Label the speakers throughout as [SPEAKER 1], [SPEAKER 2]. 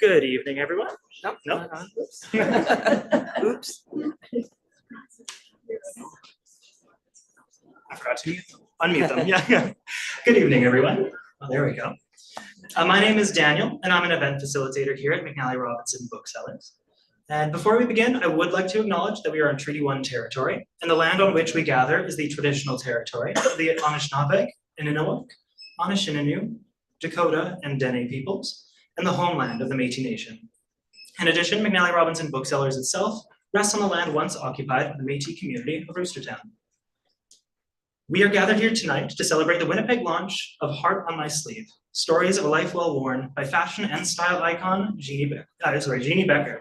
[SPEAKER 1] Good evening, everyone.
[SPEAKER 2] Nope.
[SPEAKER 1] Nope.
[SPEAKER 2] Oops. Oops.
[SPEAKER 1] I forgot to unmute them. Yeah. Good evening, everyone. Oh, there we go. My name is Daniel, and I'm an event facilitator here at McNally Robinson Booksellers. And before we begin, I would like to acknowledge that we are on Treaty 1 territory, and the land on which we gather is the traditional territory of the Anishinaabe, Innuit, Anishinaabe, Dakota, and Dene peoples, and the homeland of the Métis Nation. In addition, McNally Robinson Booksellers itself rests on the land once occupied by the Métis community of Roostertown. We are gathered here tonight to celebrate the Winnipeg launch of Heart on My Sleeve, Stories of a Life Well Worn by fashion and style icon Jeanne Beker.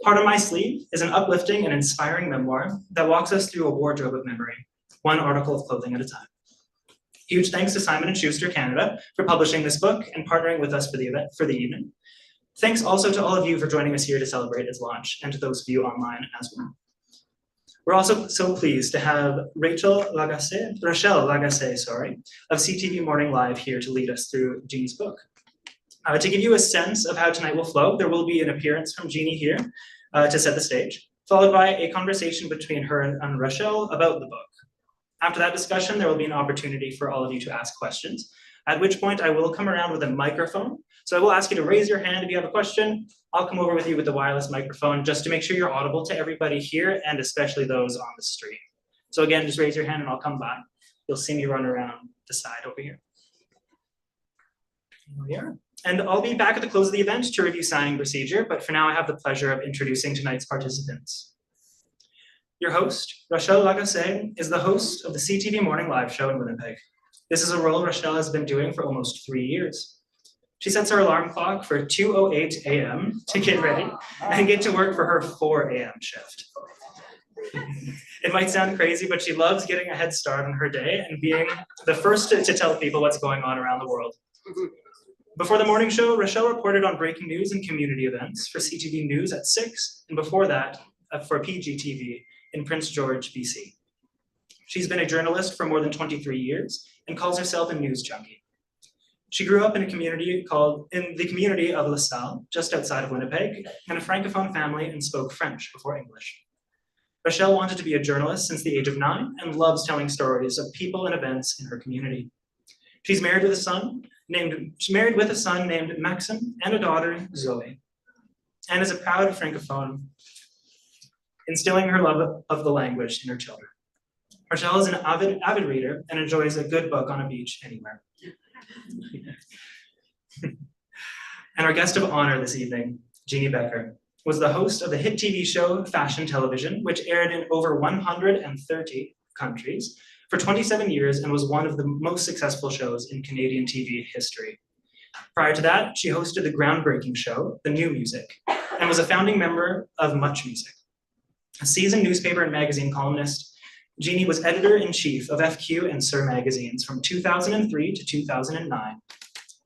[SPEAKER 1] Heart on My Sleeve is an uplifting and inspiring memoir that walks us through a wardrobe of memory, one article of clothing at a time. Huge thanks to Simon & Schuster Canada for publishing this book and partnering with us for the evening. Thanks also to all of you for joining us here to celebrate its launch, and to those of you online as well. We're also so pleased to have Rachel Lagacé, of CTV Morning Live here to lead us through Jeanne's book. To give you a sense of how tonight will flow, there will be an appearance from Jeanne here to set the stage, followed by a conversation between her and Rochelle about the book. After that discussion, there will be an opportunity for all of you to ask questions, at which point I will come around with a microphone. So I will ask you to raise your hand if you have a question. I'll come over with you with the wireless microphone just to make sure you're audible to everybody here, and especially those on the stream. So again, just raise your hand and I'll come by. You'll see me run around the side over here. Here we are. And I'll be back at the close of the event to review signing procedure, but for now I have the pleasure of introducing tonight's participants. Your host, Rochelle Lagacé, is the host of the CTV Morning Live show in Winnipeg. This is a role Rochelle has been doing for almost 3 years. She sets her alarm clock for 2:08 a.m. to get ready and get to work for her 4 a.m. shift. It might sound crazy, but she loves getting a head start on her day and being the first to tell people what's going on around the world. Before the morning show, Rochelle reported on breaking news and community events for CTV News at 6, and before that, for PGTV in Prince George, BC. She's been a journalist for more than 23 years and calls herself a news junkie. She grew up in the community of La Salle, just outside of Winnipeg, in a Francophone family, and spoke French before English. Rochelle wanted to be a journalist since the age of 9 and loves telling stories of people and events in her community. She's married with a son named Maxim and a daughter, Zoe, and is a proud Francophone, instilling her love of the language in her children. Rochelle is an avid reader and enjoys a good book on a beach anywhere. And our guest of honor this evening, Jeanne Beker, was the host of the hit TV show Fashion Television, which aired in over 130 countries for 27 years and was one of the most successful shows in Canadian TV history. Prior to that, she hosted the groundbreaking show, The NewMusic, and was a founding member of Much Music. A seasoned newspaper and magazine columnist, Jeanne was editor-in-chief of FQ and Sir magazines from 2003 to 2009.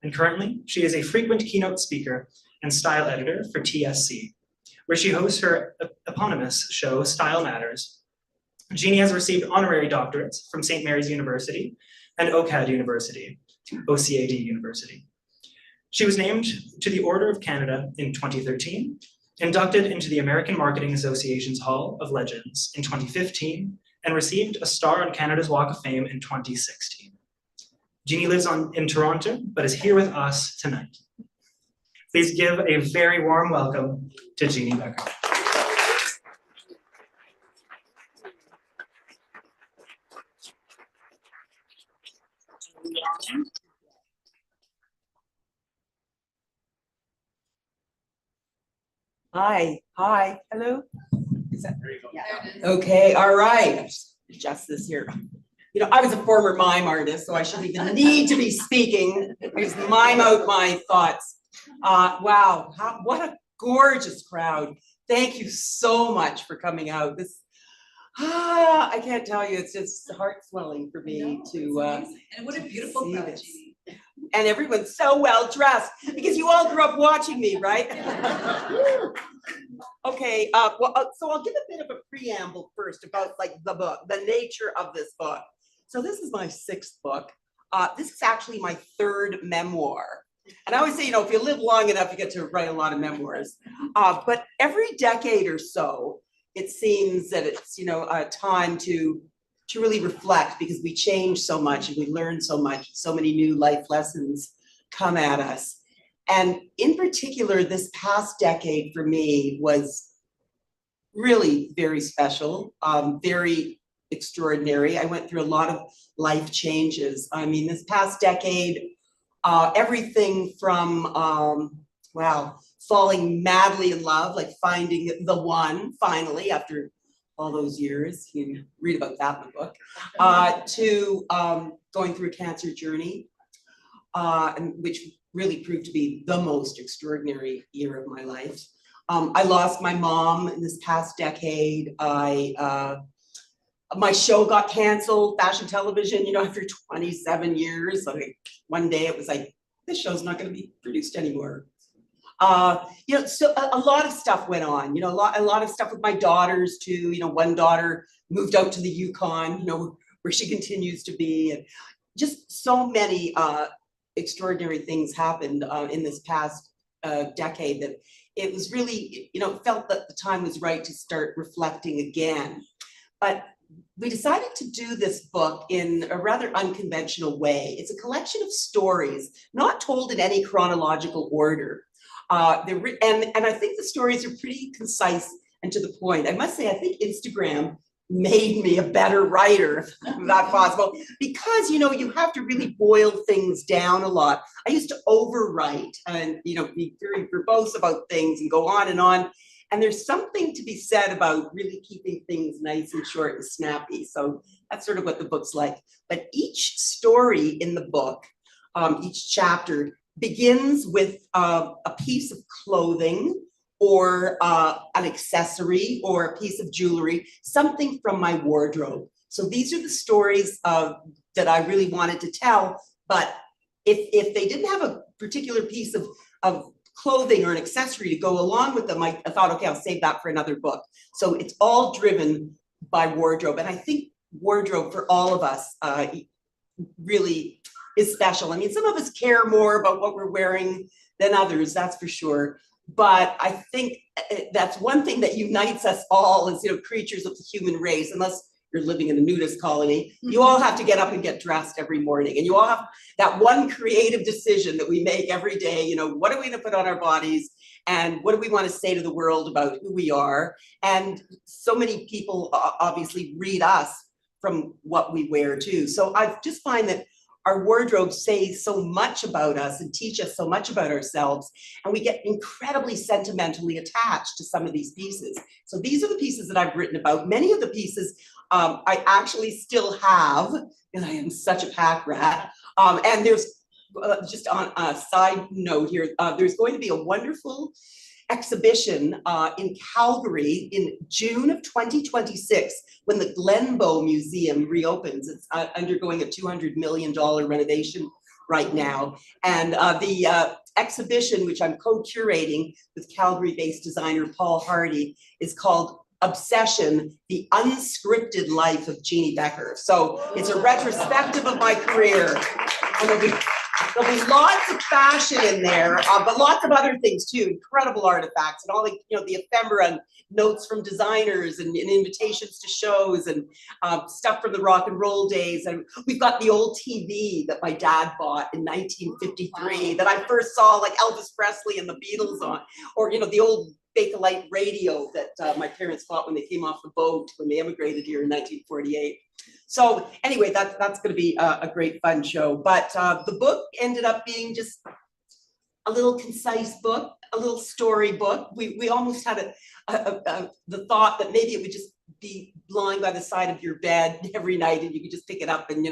[SPEAKER 1] And currently, she is a frequent keynote speaker and style editor for TSC, where she hosts her eponymous show, Style Matters. Jeanne has received honorary doctorates from St. Mary's University and OCAD University. She was named to the Order of Canada in 2013, inducted into the American Marketing Association's Hall of Legends in 2015, and received a star on Canada's Walk of Fame in 2016. Jeanne lives in Toronto, but is here with us tonight. Please give a very warm welcome to Jeanne Beker.
[SPEAKER 2] Hi, hello. Is that,
[SPEAKER 3] There you go.
[SPEAKER 2] yeah. Okay, all right. Adjust this here. You know, I was a former mime artist, so I shouldn't even need to be speaking. I just mime out my thoughts. Wow, what a gorgeous crowd. Thank you so much for coming out. This, I can't tell you, it's just heart swelling for me to
[SPEAKER 4] and what a beautiful
[SPEAKER 2] see
[SPEAKER 4] crowd,
[SPEAKER 2] this.
[SPEAKER 4] Jeanne.
[SPEAKER 2] And everyone's so well dressed because you all grew up watching me, right? Okay, so I'll give a bit of a preamble first about like the book, the nature of this book. So this is my 6th book. This is actually my 3rd memoir. And I always say, if you live long enough, you get to write a lot of memoirs. But every decade or so, it seems that it's, a time to really reflect, because we change so much and we learn so much. So many new life lessons come at us. And in particular, this past decade for me was really very special, very extraordinary. I went through a lot of life changes. I mean, this past decade, everything from, falling madly in love, like finding the one finally after all those years, you read about that in the book, to going through a cancer journey, and which really proved to be the most extraordinary year of my life. I lost my mom in this past decade. My show got canceled, fashion television, after 27 years. Like one day it was like, this show's not going to be produced anymore. So a lot of stuff went on, a lot of stuff with my daughters too. One daughter moved out to the Yukon, where she continues to be, and just so many extraordinary things happened in this past decade that it was really, felt that the time was right to start reflecting again. But we decided to do this book in a rather unconventional way. It's a collection of stories, not told in any chronological order. And I think the stories are pretty concise and to the point. I must say, I think Instagram made me a better writer, if that's possible, because you have to really boil things down a lot. I used to overwrite and be very verbose about things and go on. And there's something to be said about really keeping things nice and short and snappy. So that's sort of what the book's like. But each story in the book, each chapter, begins with a piece of clothing or an accessory or a piece of jewelry, something from my wardrobe. So these are the stories that I really wanted to tell. But if they didn't have a particular piece of clothing or an accessory to go along with them, I thought, okay, I'll save that for another book. So it's all driven by wardrobe. And I think wardrobe for all of us really is special. I mean, some of us care more about what we're wearing than others, that's for sure. But I think that's one thing that unites us all as creatures of the human race, unless you're living in a nudist colony. You all have to get up and get dressed every morning. And you all have that one creative decision that we make every day. What are we going to put on our bodies? And what do we want to say to the world about who we are? And so many people obviously read us from what we wear too. So I just find that our wardrobes say so much about us and teach us so much about ourselves. And we get incredibly sentimentally attached to some of these pieces. So these are the pieces that I've written about. Many of the pieces I actually still have, and I am such a pack rat. And there's just on a side note here, there's going to be a wonderful exhibition in Calgary in June of 2026 when the Glenbow Museum reopens. It's undergoing a $200 million renovation right now. And the exhibition, which I'm co-curating with Calgary-based designer Paul Hardy, is called Obsession, the Unscripted Life of Jeanne Beker. So it's a retrospective of my career. And there'll be lots of fashion in there, but lots of other things too, incredible artifacts and all the, the ephemera and notes from designers and invitations to shows and stuff from the rock and roll days. And we've got the old TV that my dad bought in 1953 that I first saw like Elvis Presley and the Beatles on, or, the old Bakelite radio that my parents bought when they came off the boat when they immigrated here in 1948. So anyway, that's going to be a great fun show. But the book ended up being just a little concise book, a little story book. We almost had the thought that maybe it would just be lying by the side of your bed every night and you could just pick it up and,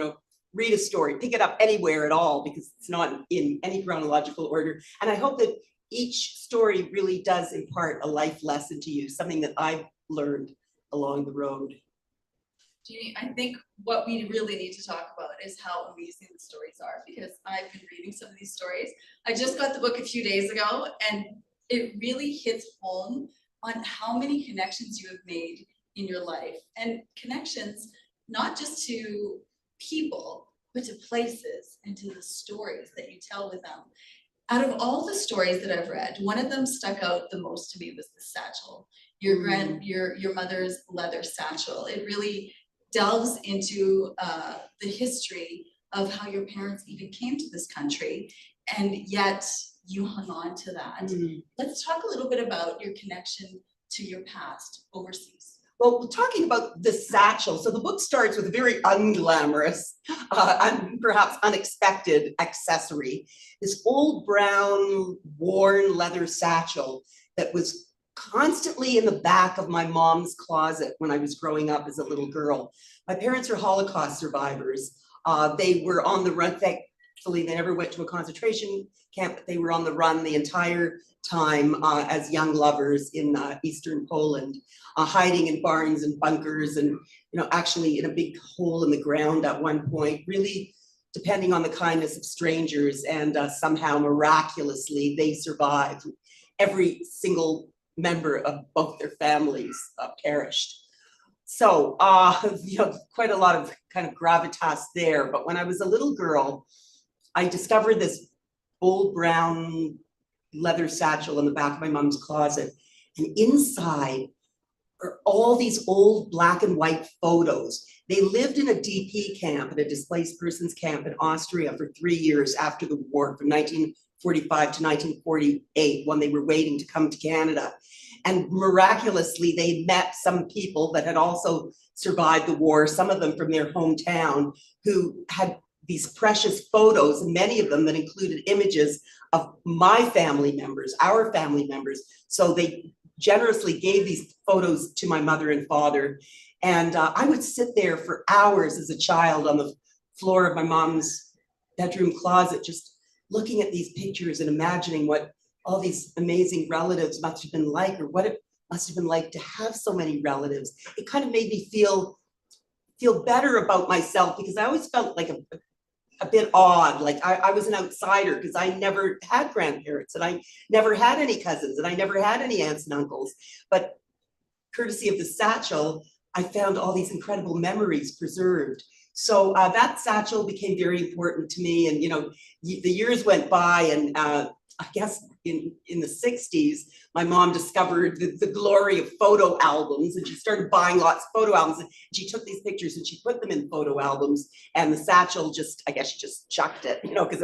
[SPEAKER 2] read a story, pick it up anywhere at all because it's not in any chronological order. And I hope that each story really does impart a life lesson to you, something that I've learned along the road.
[SPEAKER 3] Jeanne, I think what we really need to talk about is how amazing the stories are, because I've been reading some of these stories. I just got the book a few days ago and it really hits home on how many connections you have made in your life, and connections not just to people, but to places and to the stories that you tell with them. Out of all the stories that I've read, one of them stuck out the most to me was the satchel. Your mother's leather satchel. It really delves into the history of how your parents even came to this country, and yet you hung on to that. Let's talk a little bit about your connection to your past overseas.
[SPEAKER 2] Well, talking about the satchel, so the book starts with a very unglamorous, and perhaps unexpected accessory. This old brown, worn leather satchel that was constantly in the back of my mom's closet when I was growing up as a little girl. My parents are Holocaust survivors. They were on the run. Thankfully, they never went to a concentration camp, but they were on the run the entire time as young lovers in Eastern Poland, hiding in barns and bunkers, and actually in a big hole in the ground at one point, really depending on the kindness of strangers, and somehow miraculously they survived. Every single member of both their families perished. So quite a lot of kind of gravitas there. But when I was a little girl, I discovered this old brown leather satchel in the back of my mom's closet, and inside are all these old black and white photos. They lived in a DP camp, in a displaced persons camp in Austria for 3 years after the war, from 1945 to 1948, when they were waiting to come to Canada. And miraculously, they met some people that had also survived the war, some of them from their hometown, who had these precious photos, and many of them that included images of my family members, our family members. So they generously gave these photos to my mother and father. And I would sit there for hours as a child on the floor of my mom's bedroom closet, just looking at these pictures and imagining what all these amazing relatives must have been like, or what it must have been like to have so many relatives. It kind of made me feel better about myself, because I always felt like a bit odd, like I was an outsider, because I never had grandparents, and I never had any cousins, and I never had any aunts and uncles. But courtesy of the satchel, I found all these incredible memories preserved. So that satchel became very important to me. And the years went by, and I guess in the 60s, my mom discovered the glory of photo albums, and she started buying lots of photo albums, and she took these pictures and she put them in photo albums, and the satchel I guess she just chucked it, because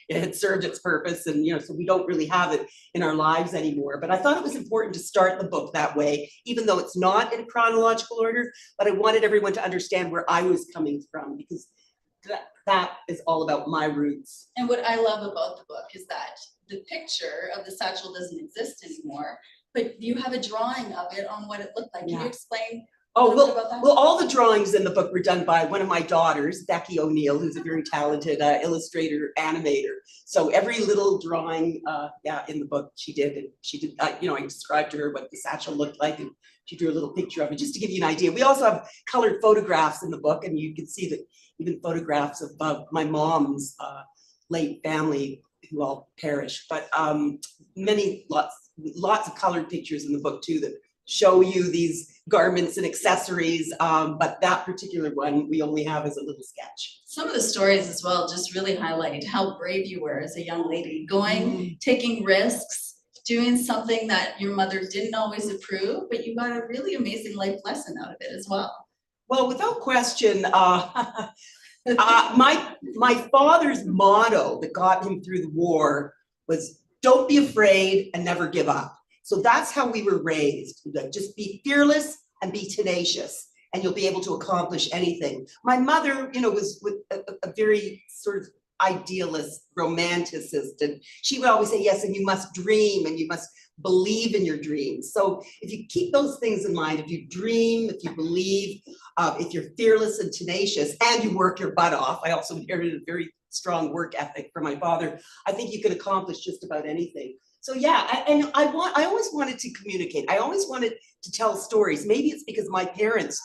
[SPEAKER 2] it had served its purpose, and so we don't really have it in our lives anymore. But I thought it was important to start the book that way, even though it's not in chronological order, but I wanted everyone to understand where I was coming from, because that is all about my roots.
[SPEAKER 3] And what I love about the book is that the picture of the satchel doesn't exist anymore, but you have a drawing of it on what it looked like. Can you explain a little bit about that?
[SPEAKER 2] Well, all the drawings in the book were done by one of my daughters, Becky O'Neill, who's a very talented illustrator, animator. So every little drawing, in the book she did, and she did. I described to her what the satchel looked like, and she drew a little picture of it, just to give you an idea. We also have colored photographs in the book, and you can see that even photographs of my mom's late family, who all perished, but lots of colored pictures in the book too, that show you these garments and accessories, but that particular one we only have as a little sketch.
[SPEAKER 3] Some of the stories as well just really highlight how brave you were as a young lady, taking risks, doing something that your mother didn't always approve, but you got a really amazing life lesson out of it as well.
[SPEAKER 2] Well, without question, my father's motto that got him through the war was, "Don't be afraid and never give up." So that's how we were raised. Just be fearless and be tenacious, and you'll be able to accomplish anything. My mother, was a very sort of idealist, romanticist, and she would always say, yes, and you must dream, and you must believe in your dreams. So if you keep those things in mind, if you dream, if you believe, if you're fearless and tenacious, and you work your butt off — I also inherited a very strong work ethic from my father — I think you can accomplish just about anything. So yeah, I always wanted to communicate. I always wanted to tell stories. Maybe it's because my parents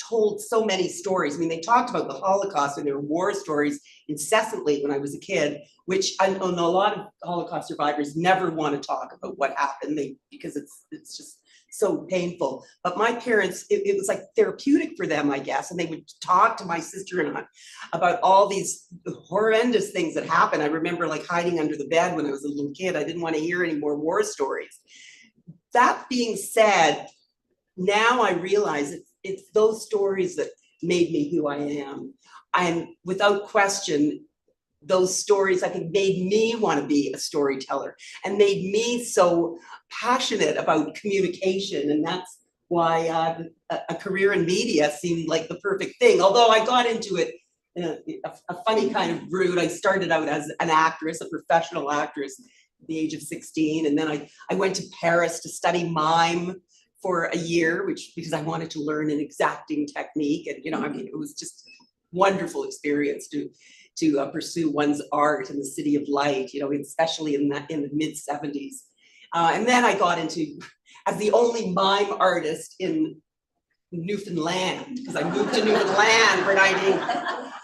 [SPEAKER 2] told so many stories. I mean, they talked about the Holocaust and their war stories incessantly when I was a kid, which I know a lot of Holocaust survivors never want to talk about what happened, because it's just so painful. But my parents, it was like therapeutic for them, I guess. And they would talk to my sister and I about all these horrendous things that happened. I remember like hiding under the bed when I was a little kid. I didn't want to hear any more war stories. That being said, now I realize it's those stories that made me who I am. And without question, those stories, I think, made me want to be a storyteller and made me so passionate about communication. And that's why a career in media seemed like the perfect thing. Although I got into it in a funny kind of route. I started out as an actress, a professional actress at the age of 16. And then I went to Paris to study mime for a year, because I wanted to learn an exacting technique. And, I mean, it was just a wonderful experience to pursue one's art in the city of light, especially in the mid 70s. And then I got into, as the only mime artist in Newfoundland, because I moved to Newfoundland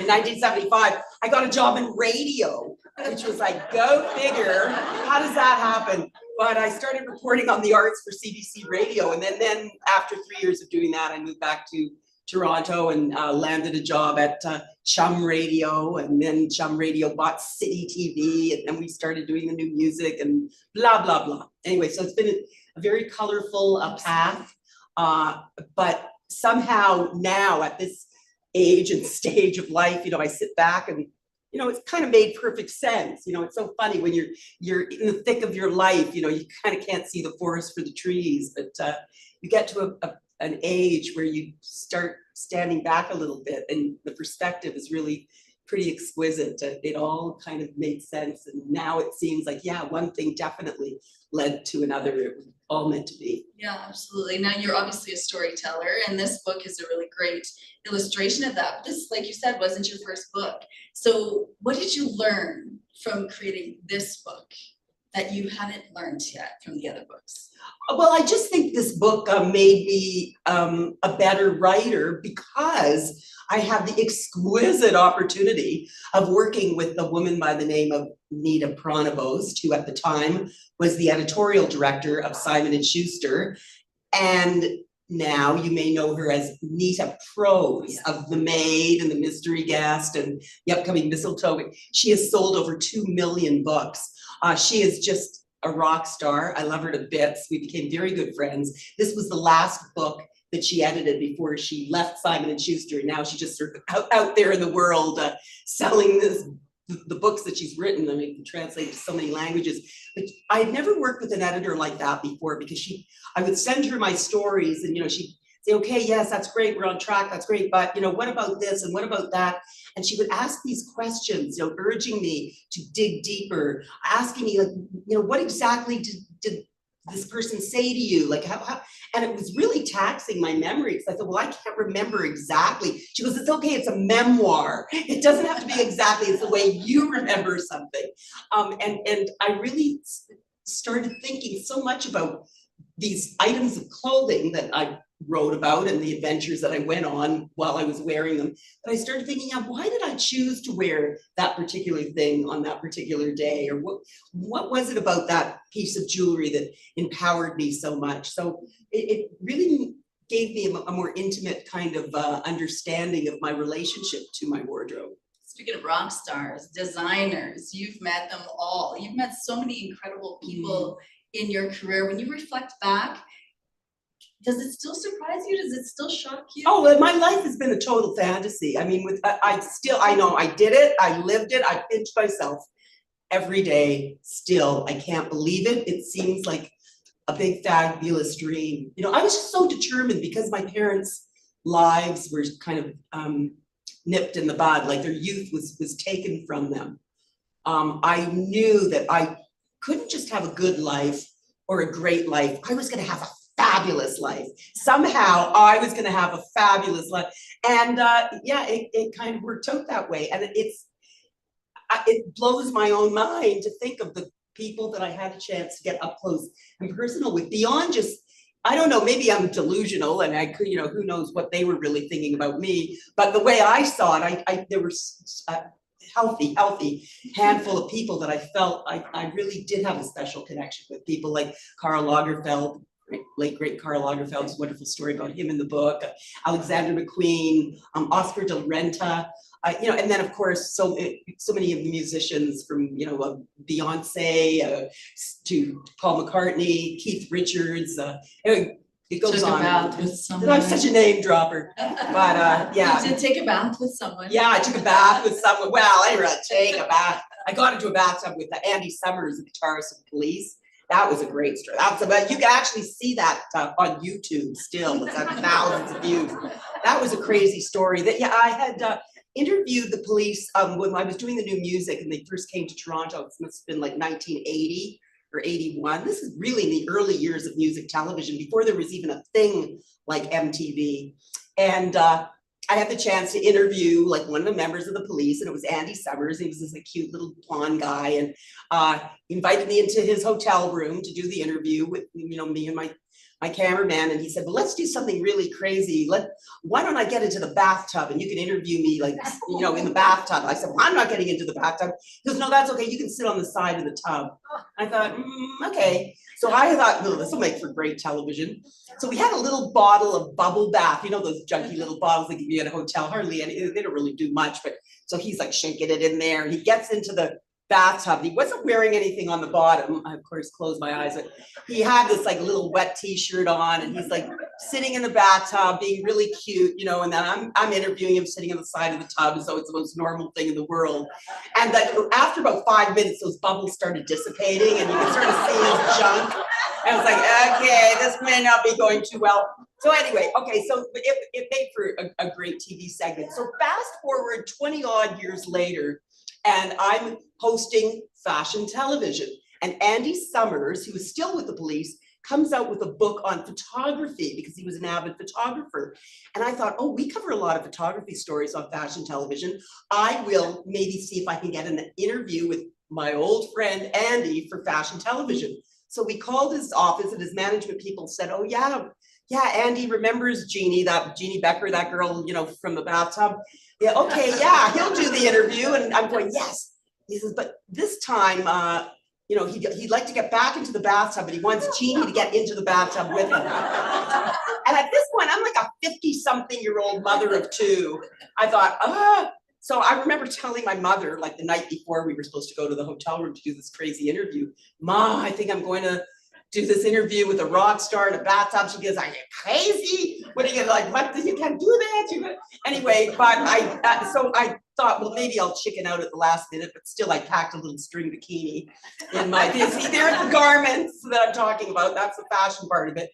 [SPEAKER 2] in 1975, I got a job in radio, which was like, go figure, how does that happen? But I started reporting on the arts for CBC radio. And then after 3 years of doing that, I moved back to Toronto and landed a job at Chum Radio, and then Chum Radio bought City TV, and then we started doing the NewMusic and blah, blah, blah. Anyway, so it's been a very colorful path, but somehow now at this age and stage of life, I sit back and, it's kind of made perfect sense. It's so funny when you're in the thick of your life, you kind of can't see the forest for the trees, but you get to an age where you start standing back a little bit and the perspective is really pretty exquisite. It all kind of made sense. And now it seems like, yeah, one thing definitely led to another. It was all meant to be.
[SPEAKER 3] Yeah, absolutely. Now you're obviously a storyteller, and this book is a really great illustration of that. This, like you said, wasn't your first book. So what did you learn from creating this book that you hadn't learned yet from the other books?
[SPEAKER 2] Well, I just think this book made me a better writer because I had the exquisite opportunity of working with a woman by the name of Nita Pronovost, who at the time was the editorial director of Simon & Schuster. And now you may know her as Nita Prose of The Maid and The Mystery Guest and the upcoming Mistletoe. She has sold over 2 million books. She is just a rock star. I love her to bits. We became very good friends. This was the last book that she edited before she left Simon & Schuster. And now she's just sort of out there in the world selling the books that she's written. I mean, you can translate to so many languages. But I had never worked with an editor like that before, because I would send her my stories and, she'd say, okay, yes, that's great. We're on track. That's great. But, what about this? And what about that? And she would ask these questions, urging me to dig deeper, asking me like, what exactly did this person say to you? Like how, and it was really taxing my memory, because I thought, well, I can't remember exactly. She goes, it's okay, it's a memoir. It doesn't have to be exactly, it's the way you remember something. And I really started thinking so much about these items of clothing that I wrote about and the adventures that I went on while I was wearing them. But I started thinking, why did I choose to wear that particular thing on that particular day? Or what was it about that piece of jewelry that empowered me so much? So it really gave me a more intimate kind of understanding of my relationship to my wardrobe.
[SPEAKER 3] Speaking of rock stars, designers, you've met them all. You've met so many incredible people in your career. When you reflect back, does it still surprise you? Does it still shock you?
[SPEAKER 2] Oh, well, my life has been a total fantasy. I mean, I know I did it. I lived it. I pinch myself every day. Still, I can't believe it. It seems like a big fabulous dream. I was just so determined, because my parents' lives were kind of nipped in the bud, like their youth was taken from them. I knew that I couldn't just have a good life or a great life. I was going to have a fabulous life. Somehow I was going to have a fabulous life. And it kind of worked out that way. And it blows my own mind to think of the people that I had a chance to get up close and personal with, beyond just, I don't know, maybe I'm delusional and I could, who knows what they were really thinking about me. But the way I saw it, there were a healthy handful of people that I felt I really did have a special connection with. People like Karl Lagerfeld, late great Karl Lagerfeld's wonderful story about him in the book, Alexander McQueen, Oscar de Renta, and then of course, so many of the musicians from, Beyoncé to Paul McCartney, Keith Richards, it goes
[SPEAKER 3] Took a
[SPEAKER 2] on.
[SPEAKER 3] bath with someone.
[SPEAKER 2] I'm such a name dropper, but yeah.
[SPEAKER 3] You did take a bath with someone.
[SPEAKER 2] Yeah, I took a bath with someone. Well, I didn't really take a bath. I got into a bathtub with Andy Summers, the guitarist of the Police. That was a great story. You can actually see that on YouTube still. It's got thousands of views. That was a crazy story. I had interviewed the Police when I was doing the NewMusic and they first came to Toronto. It must have been like 1980 or 81. This is really in the early years of music television, before there was even a thing like MTV. And I had the chance to interview like one of the members of the Police, and it was Andy Summers. He was this cute little blonde guy, and he invited me into his hotel room to do the interview with me and my cameraman. And he said, well, let's do something really crazy. Why don't I get into the bathtub and you can interview me like, in the bathtub. I said, well, I'm not getting into the bathtub. He goes, no, that's okay. You can sit on the side of the tub. I thought, okay. So I thought, no, this will make for great television. So we had a little bottle of bubble bath, those junky little bottles they give you at a hotel, hardly any, they don't really do much, but so he's like shaking it in there. He gets into the bathtub. He wasn't wearing anything on the bottom. I of course closed my eyes, but he had this like little wet t-shirt on, and he's like sitting in the bathtub being really cute, and then I'm interviewing him sitting on the side of the tub, so it's the most normal thing in the world. And then after about 5 minutes, those bubbles started dissipating and you could sort of see his junk. And I was like, okay, this may not be going too well. So anyway, okay, so it made for a great TV segment. So fast forward 20 odd years later, and I'm hosting fashion television. And Andy Summers, who was still with the Police, comes out with a book on photography because he was an avid photographer. And I thought, oh, we cover a lot of photography stories on fashion television. I will maybe see if I can get an interview with my old friend Andy for fashion television. So we called his office, and his management people said, oh yeah, Andy remembers Jeanne Beker, that girl, from the bathtub. Yeah, okay, yeah, he'll do the interview. And I'm going, yes. He says, but this time, he'd like to get back into the bathtub, but he wants Jeanne to get into the bathtub with him. And at this point, I'm like a 50-something-year-old mother of two. I thought, So I remember telling my mother, like the night before we were supposed to go to the hotel room to do this crazy interview, Ma, I think I'm going to do this interview with a rock star in a bathtub. She goes, are you crazy? What are you like? What? You can't do that. Anyway, but so I thought, well, maybe I'll chicken out at the last minute, but still I packed a little string bikini in my, see, there are the garments that I'm talking about. That's the fashion part of it.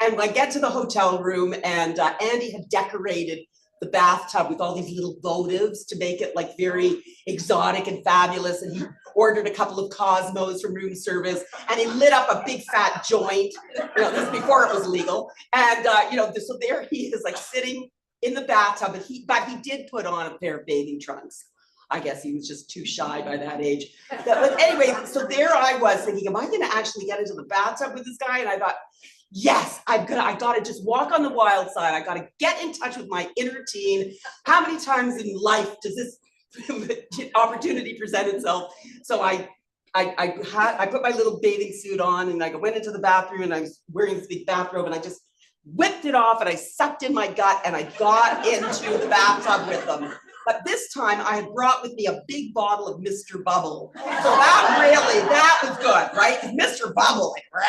[SPEAKER 2] And I get to the hotel room, and Andy had decorated the bathtub with all these little votives to make it like very exotic and fabulous. And he ordered a couple of Cosmos from room service, and he lit up a big fat joint. This is before it was legal. And so there he is, like sitting in the bathtub, but he did put on a pair of bathing trunks. I guess he was just too shy by that age. But anyway, so there I was thinking, am I going to actually get into the bathtub with this guy? And I thought, yes, I gotta just walk on the wild side. I gotta get in touch with my inner teen. How many times in life does this opportunity present itself? So I put my little bathing suit on, and I went into the bathroom, and I was wearing this big bathrobe, and I just whipped it off, and I sucked in my gut, and I got into the bathtub with them. But this time I had brought with me a big bottle of Mr. Bubble. So that was good, right? Mr. Bubble, like, rah!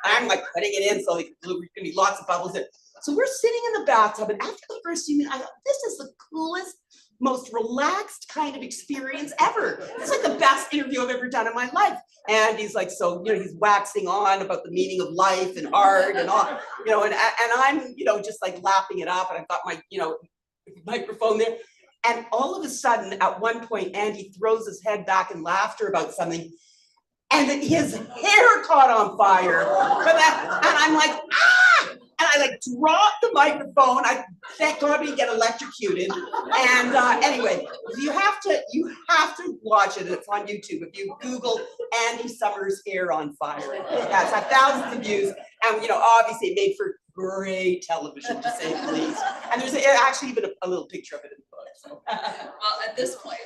[SPEAKER 2] I'm like putting it in, so there's gonna be lots of bubbles in. So we're sitting in the bathtub, and after the first few minutes, I thought, this is the coolest, most relaxed kind of experience ever. It's like the best interview I've ever done in my life. And he's like, so, he's waxing on about the meaning of life and art and all, and I'm, just like lapping it up, and I've got my, microphone there. And all of a sudden, at one point, Andy throws his head back in laughter about something, and his hair caught on fire. And I'm like, ah! And I like dropped the microphone. Thank God we get electrocuted. And anyway, you have to watch it. It's on YouTube. If you Google Andy Summers hair on fire, yeah, it's got thousands of views. And obviously it made for great television, to say the least. And there's actually even a little picture of it in the book. So.
[SPEAKER 3] Well, at this point,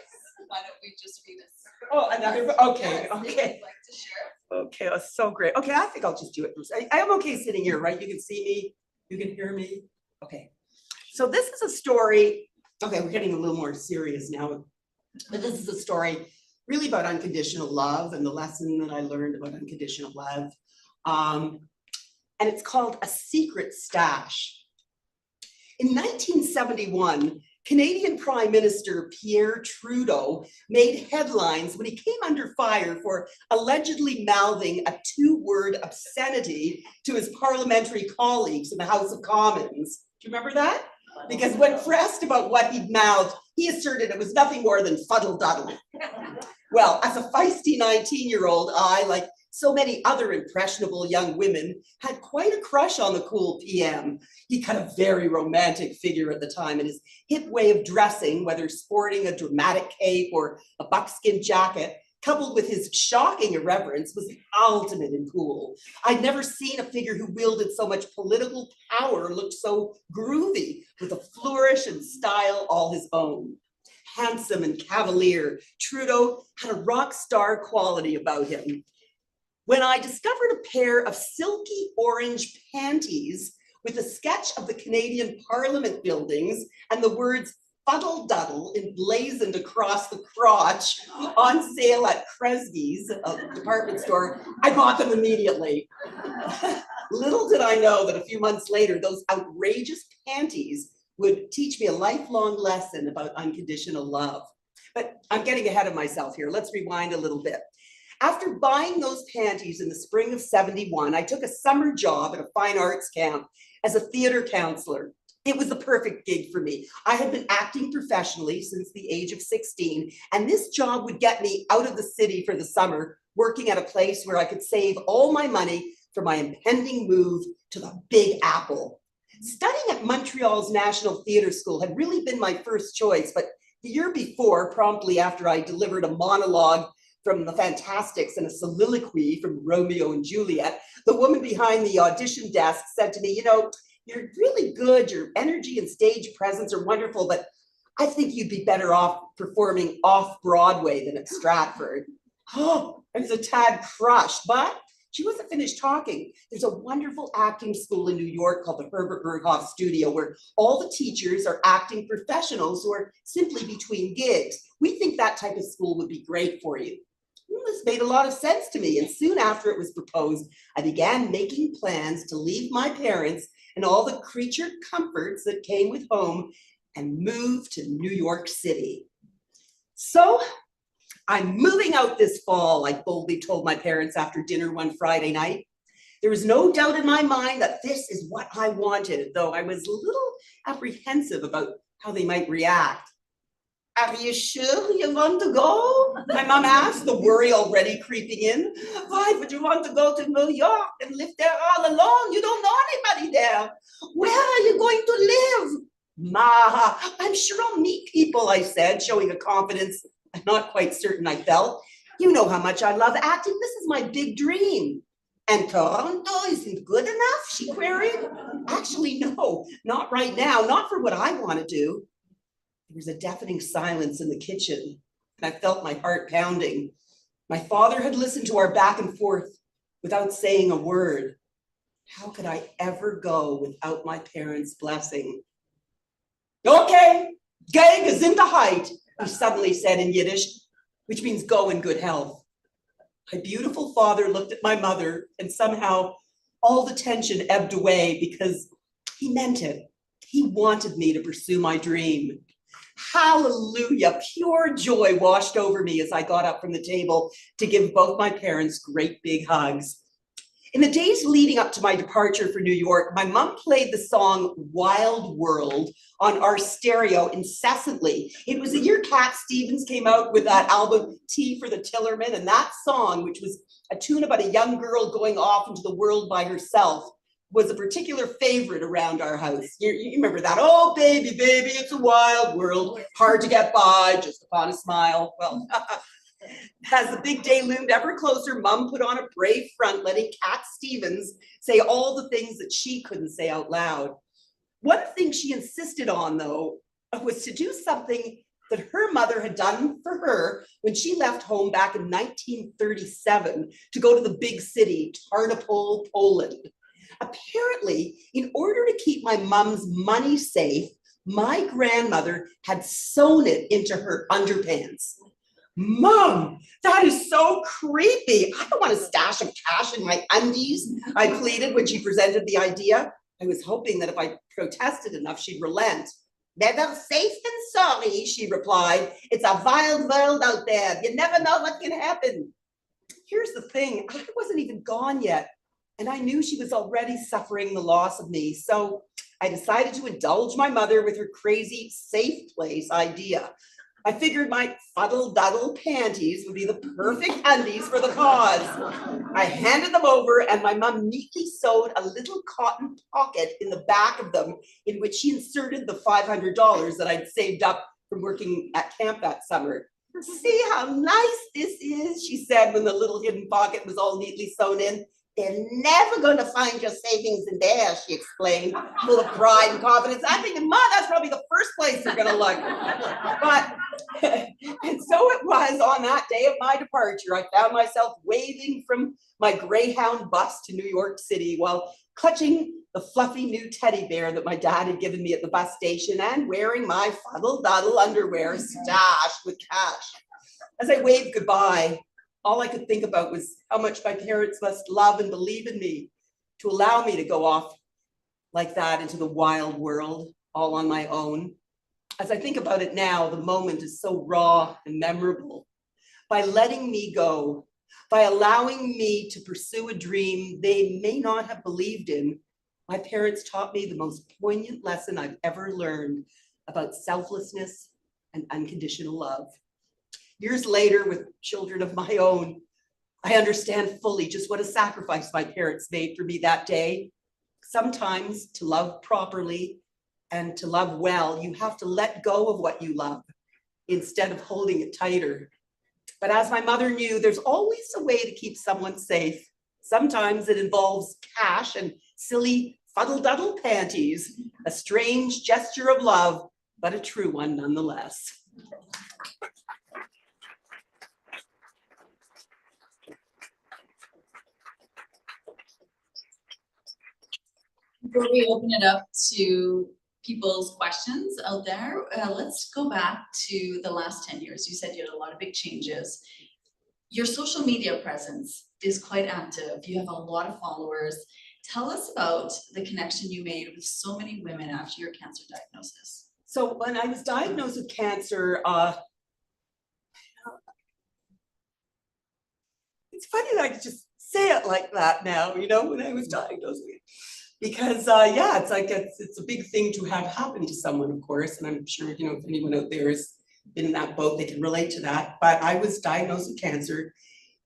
[SPEAKER 3] why don't we just read it?
[SPEAKER 2] Oh, another, okay.
[SPEAKER 3] Yes, if you'd like to share.
[SPEAKER 2] Okay, that's so great. Okay, I think I'll just do it. I am okay sitting here, right? You can see me, you can hear me. Okay, so this is a story. Okay, we're getting a little more serious now, but this is a story really about unconditional love and the lesson that I learned about unconditional love. And it's called A Secret Stash. In 1971, Canadian Prime Minister Pierre Trudeau made headlines when he came under fire for allegedly mouthing a two-word obscenity to his parliamentary colleagues in the House of Commons. Do you remember that? Because when pressed about what he'd mouthed, he asserted it was nothing more than fuddle-duddle. Well, as a feisty 19-year-old, I, like so many other impressionable young women, had quite a crush on the cool PM. He had a very romantic figure at the time, and his hip way of dressing, whether sporting a dramatic cape or a buckskin jacket, coupled with his shocking irreverence, was the ultimate in cool. I'd never seen a figure who wielded so much political power and looked so groovy, with a flourish and style all his own. Handsome and cavalier, Trudeau had a rock star quality about him. When I discovered a pair of silky orange panties with a sketch of the Canadian Parliament buildings and the words fuddle-duddle emblazoned across the crotch on sale at Kresge's, a department store, I bought them immediately. Little did I know that a few months later, those outrageous panties would teach me a lifelong lesson about unconditional love. But I'm getting ahead of myself here. Let's rewind a little bit. After buying those panties in the spring of '71, I took a summer job at a fine arts camp as a theater counselor. It was the perfect gig for me. I had been acting professionally since the age of 16, and this job would get me out of the city for the summer, working at a place where I could save all my money for my impending move to the Big Apple. Studying at Montreal's National Theatre School had really been my first choice, but the year before, promptly after I delivered a monologue from the Fantastics and a soliloquy from Romeo and Juliet, the woman behind the audition desk said to me, you know, you're really good, your energy and stage presence are wonderful, but I think you'd be better off performing off-Broadway than at Stratford. Oh, I was a tad crushed, but she wasn't finished talking. There's a wonderful acting school in New York called the Herbert Berghoff Studio, where all the teachers are acting professionals who are simply between gigs. We think that type of school would be great for you. Well, this made a lot of sense to me, and soon after it was proposed, I began making plans to leave my parents and all the creature comforts that came with home and move to New York City. So I'm moving out this fall, I boldly told my parents after dinner one Friday night. There was no doubt in my mind that this is what I wanted, though I was a little apprehensive about how they might react. Are you sure you want to go? My mom asked, the worry already creeping in. Why would you want to go to New York and live there all alone? You don't know anybody there. Where are you going to live? Ma, I'm sure I'll meet people, I said, showing a confidence I'm not quite certain I felt. You know how much I love acting. This is my big dream. And Toronto isn't good enough, she queried. Actually, no, not right now, not for what I want to do. There was a deafening silence in the kitchen, and I felt my heart pounding. My father had listened to our back and forth without saying a word. How could I ever go without my parents' blessing? Okay, gay Gesundheit, he suddenly said in Yiddish, which means go in good health. My beautiful father looked at my mother, and somehow all the tension ebbed away because he meant it. He wanted me to pursue my dream. Hallelujah, pure joy washed over me as I got up from the table to give both my parents great big hugs. In the days leading up to my departure for New York, my mom played the song Wild World on our stereo incessantly. It was the year Cat Stevens came out with that album, Tea for the Tillerman, and that song, which was a tune about a young girl going off into the world by herself, was a particular favorite around our house. You remember that? Oh, baby, baby, it's a wild world. Hard to get by, just upon a smile. Well, as the big day loomed ever closer, Mom put on a brave front, letting Cat Stevens say all the things that she couldn't say out loud. One thing she insisted on, though, was to do something that her mother had done for her when she left home back in 1937 to go to the big city, Tarnopol, Poland. Apparently, in order to keep my mom's money safe, my grandmother had sewn it into her underpants. Mom, that is so creepy. I don't want a stash of cash in my undies, I pleaded when she presented the idea. I was hoping that if I protested enough, she'd relent. Never safe than sorry, she replied. It's a wild world out there. You never know what can happen. Here's the thing, I wasn't even gone yet, and I knew she was already suffering the loss of me. So I decided to indulge my mother with her crazy safe place idea. I figured my fuddle-duddle panties would be the perfect undies for the cause. I handed them over, and my mom neatly sewed a little cotton pocket in the back of them in which she inserted the $500 that I'd saved up from working at camp that summer. See how nice this is, she said when the little hidden pocket was all neatly sewn in. They're never going to find your savings in there, she explained, full of pride and confidence. I'm thinking, Mom, that's probably the first place they're going to look. But, and so it was on that day of my departure, I found myself waving from my Greyhound bus to New York City while clutching the fluffy new teddy bear that my dad had given me at the bus station and wearing my fuddle-duddle underwear stashed with cash. As I waved goodbye, all I could think about was how much my parents must love and believe in me to allow me to go off like that into the wild world all on my own. As I think about it now, the moment is so raw and memorable. By letting me go, by allowing me to pursue a dream they may not have believed in, my parents taught me the most poignant lesson I've ever learned about selflessness and unconditional love. Years later, with children of my own, I understand fully just what a sacrifice my parents made for me that day. Sometimes to love properly and to love well, you have to let go of what you love instead of holding it tighter. But as my mother knew, there's always a way to keep someone safe. Sometimes it involves cash and silly fuddle-duddle panties, a strange gesture of love, but a true one nonetheless.
[SPEAKER 3] Before we open it up to people's questions out there, let's go back to the last 10 years. You said you had a lot of big changes. Your social media presence is quite active. You have a lot of followers. Tell us about the connection you made with so many women after your cancer diagnosis.
[SPEAKER 2] So when I was diagnosed with cancer, it's funny that I could just say it like that now, you know, when I was diagnosed with it. Because yeah, it's like it's a big thing to have happen to someone, of course, and I'm sure, you know, if anyone out there has been in that boat, they can relate to that. But I was diagnosed with cancer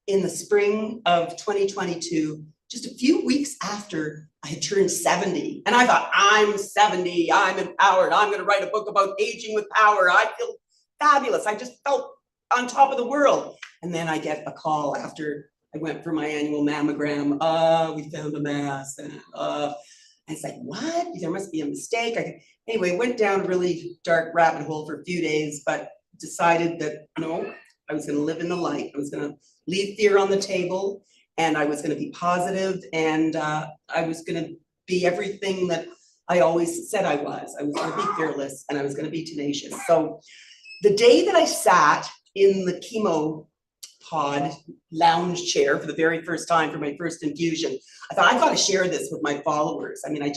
[SPEAKER 2] in the spring of 2022, just a few weeks after I had turned 70. And I thought, I'm 70, I'm empowered, I'm gonna write a book about aging with power. I feel fabulous. I just felt on top of the world. And then I get a call after I went for my annual mammogram. We found a mass. And I said, what? There must be a mistake. Anyway, went down a really dark rabbit hole for a few days, but decided that no, I was going to live in the light. I was going to leave fear on the table, and I was going to be positive, and I was going to be everything that I always said I was. I was going to be fearless, and I was going to be tenacious. So the day that I sat in the chemo pod lounge chair for the very first time for my first infusion, I thought, I've got to share this with my followers. I mean, I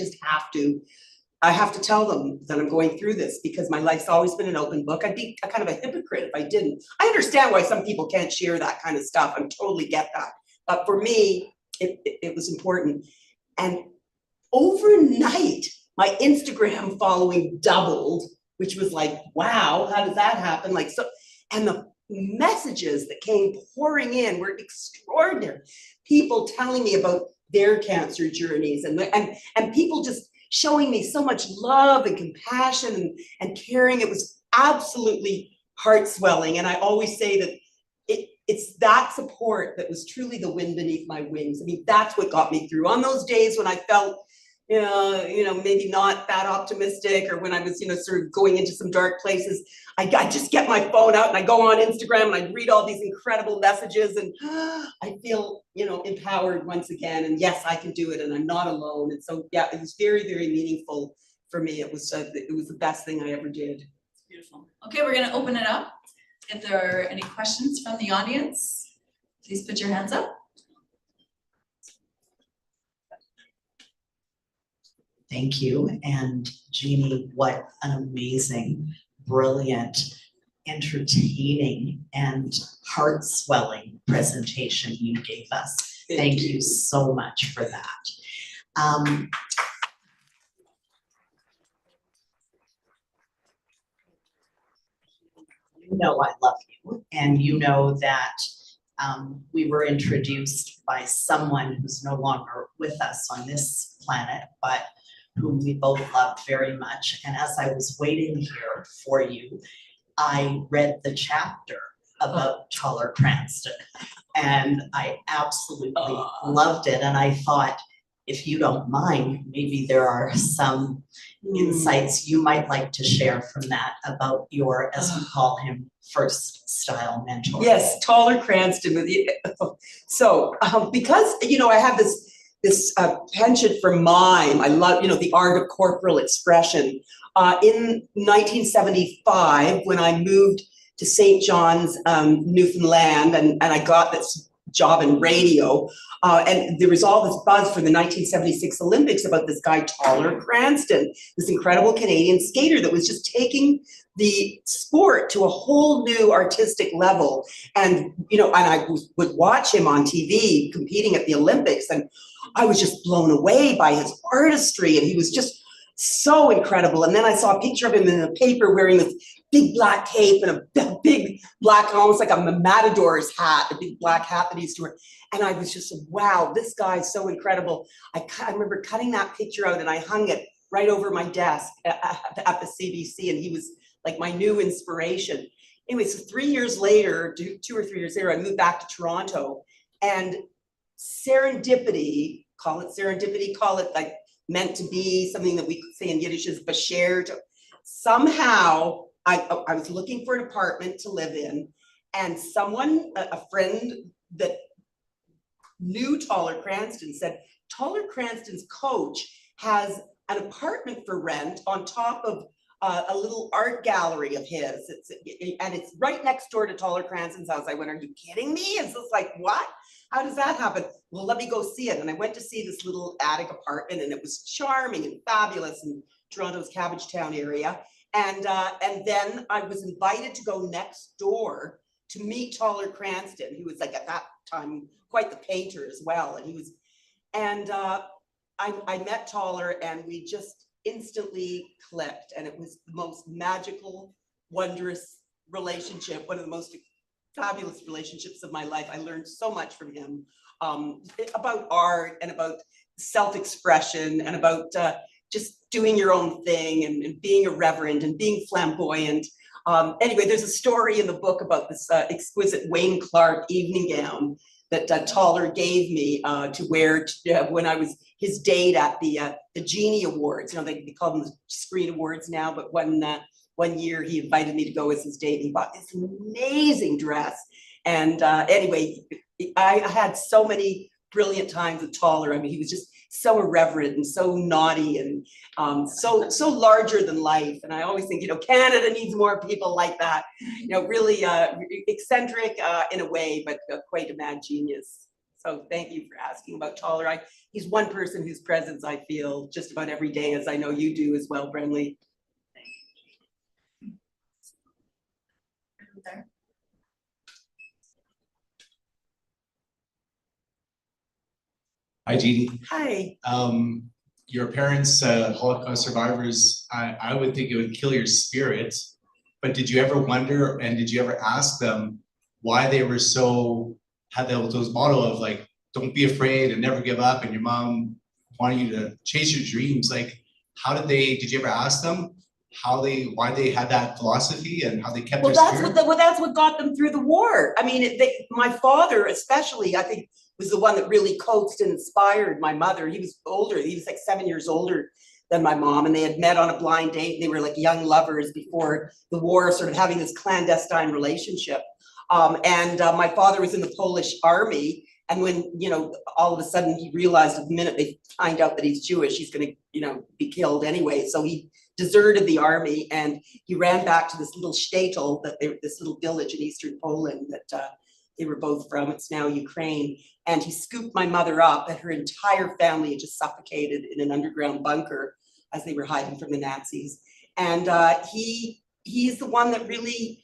[SPEAKER 2] have to tell them that I'm going through this, because my life's always been an open book. I'd be a kind of a hypocrite if I didn't. I understand why some people can't share that kind of stuff. I totally get that. But for me, it was important. And overnight, my Instagram following doubled, which was like, wow, how does that happen? Like, so, and the messages that came pouring in were extraordinary. People telling me about their cancer journeys, and people just showing me so much love and compassion and caring. It was absolutely heart swelling. And I always say that it's that support that was truly the wind beneath my wings. I mean, that's what got me through. On those days when I felt maybe not that optimistic, or when I was, sort of going into some dark places, I just get my phone out and I go on Instagram and I read all these incredible messages, and I feel, empowered once again. And yes, I can do it, and I'm not alone. And so, yeah, it was very, very meaningful for me. It was the best thing I ever did.
[SPEAKER 3] Beautiful. Okay, we're gonna open it up. If there are any questions from the audience, please put your hands up.
[SPEAKER 4] Thank you. And Jeannie, what an amazing, brilliant, entertaining, and heart-swelling presentation you gave us. Thank you so much for that. You know I love you, and you know that we were introduced by someone who's no longer with us on this planet, but whom we both loved very much. And as I was waiting here for you, I read the chapter about Taller Cranston, and I absolutely loved it. And I thought, if you don't mind, maybe there are some insights you might like to share from that about your, as we call him, first style mentor.
[SPEAKER 2] Yes, Taller Cranston. So because, I have this penchant for mime. I love, the art of corporal expression. In 1975, when I moved to St. John's, Newfoundland, and I got this job in radio, and there was all this buzz for the 1976 Olympics about this guy, Taller Cranston, this incredible Canadian skater that was just taking the sport to a whole new artistic level. And, and I would watch him on TV competing at the Olympics, and I was just blown away by his artistry, and he was just so incredible. And then I saw a picture of him in the paper wearing this big black cape and a big black, almost like a matador's hat, a big black hat that he used to wear. And I was just, wow, this guy's so incredible. I remember cutting that picture out and I hung it right over my desk at the CBC, and he was like my new inspiration. Anyway, so 3 years later, 2 or 3 years later, I moved back to Toronto, and serendipity, call it like meant to be, something that we could say in Yiddish is beshared. Somehow I was looking for an apartment to live in, and someone, a friend that knew Taller Cranston, said, Taller Cranston's coach has an apartment for rent on top of a little art gallery of his. And it's right next door to Taller Cranston's house. I went, are you kidding me? It's just like, what? How does that happen? Well, let me go see it. And I went to see this little attic apartment, and it was charming and fabulous in Toronto's Cabbagetown area. And then I was invited to go next door to meet Taller Cranston, who was like at that time quite the painter as well. And he was, and I met Taller, and we just instantly clicked, and it was the most magical, wondrous relationship, one of the most fabulous relationships of my life. I learned so much from him about art and about self-expression and about just doing your own thing and being irreverent and being flamboyant. Anyway, there's a story in the book about this exquisite Wayne Clark evening gown that Taller gave me to wear when I was his date at the Genie Awards. They call them the Screen Awards now, but one year he invited me to go as his date. He bought this amazing dress. And anyway, I had so many brilliant times with Taller. I mean, he was just so irreverent and so naughty and so larger than life. And I always think, Canada needs more people like that, really eccentric in a way, but quite a mad genius. So thank you for asking about Taller. He's one person whose presence I feel just about every day, as I know you do as well, Brenly.
[SPEAKER 3] There.
[SPEAKER 5] Hi, Jeannie.
[SPEAKER 2] Hi.
[SPEAKER 5] Your parents, Holocaust survivors, I would think it would kill your spirit, but did you ever wonder, and did you ever ask them why they were had those motto of like, don't be afraid and never give up, and your mom wanted you to chase your dreams? Like, did you ever ask them why they had that philosophy and how they kept their spirit?
[SPEAKER 2] That's what got them through the war. I mean, my father especially, I think, was the one that really coaxed and inspired my mother. He was older, he was like 7 years older than my mom, and they had met on a blind date. They were like young lovers before the war, sort of having this clandestine relationship. My father was in the Polish army, and when, you know, all of a sudden he realized the minute they find out that he's Jewish, he's gonna, you know, be killed anyway. So he deserted the army and he ran back to this little shtetl, this little village in eastern Poland that they were both from. It's now Ukraine. And he scooped my mother up, and her entire family had just suffocated in an underground bunker as they were hiding from the Nazis. And he's the one that really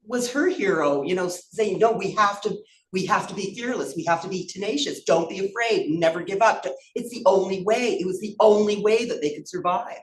[SPEAKER 2] was her hero, you know, saying, no, we have to be fearless. We have to be tenacious. Don't be afraid. Never give up. It's the only way. It was the only way that they could survive.